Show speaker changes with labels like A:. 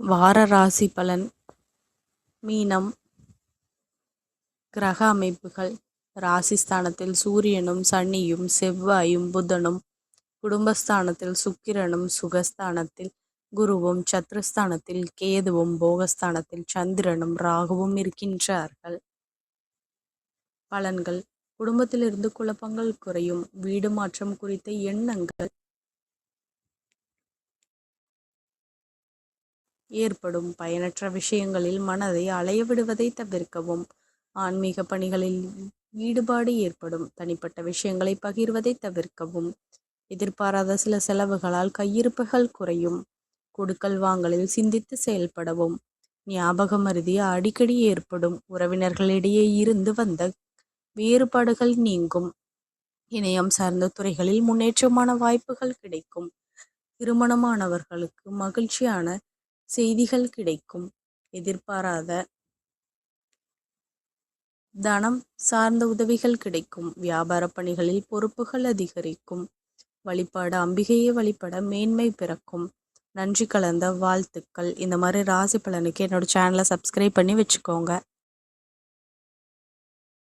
A: வார ராசி பலன். மீனம். கிரக அமைப்புகள். ராசிஸ்தானத்தில் சூரியனும் சனியும் செவ்வாயும் புதனும், குடும்பஸ்தானத்தில் சுக்கிரனும், சுகஸ்தானத்தில் குருவும், சத்ருஸ்தானத்தில் கேதுவும், போகஸ்தானத்தில் சந்திரனும் ராகுவும் இருக்கின்றார்கள். பலன்கள். குடும்பத்திலிருந்து குழப்பங்கள் குறையும். வீடு மாற்றம் குறித்த எண்ணங்கள் ஏற்படும். பயனற்ற விஷயங்களில் மனதை அலைய விடுவதை தவிர்க்கவும். ஆன்மீக பணிகளில் ஈடுபாடு ஏற்படும். தனிப்பட்ட விஷயங்களை பகிர்வதை தவிர்க்கவும். எதிர்பாராத சில செலவுகளால் கையிருப்புகள் குறையும். கொடுக்கல் வாங்கலில் சிந்தித்து செயல்படவும். ஞாபக மறதி அடிக்கடி ஏற்படும். உறவினர்களிடையே இருந்து வந்த வேறுபாடுகள் நீங்கும். இணையம் சார்ந்த துறைகளில் முன்னேற்றமான வாய்ப்புகள் கிடைக்கும். திருமணமானவர்களுக்கு மகிழ்ச்சியான செய்திகள் கிடைக்கும். எதிர்பாராத தனம் சார்ந்த உதவிகள் கிடைக்கும். வியாபார பணிகளில் பொறுப்புகள் அதிகரிக்கும். வழிபாடு. அம்பிகையை வழிபட மேன்மை பிறக்கும். நன்றி கலந்த வாழ்த்துக்கள். இந்த மாதிரி ராசி பலனுக்கு என்னோட சேனலை சப்ஸ்கிரைப் பண்ணி வச்சுக்கோங்க.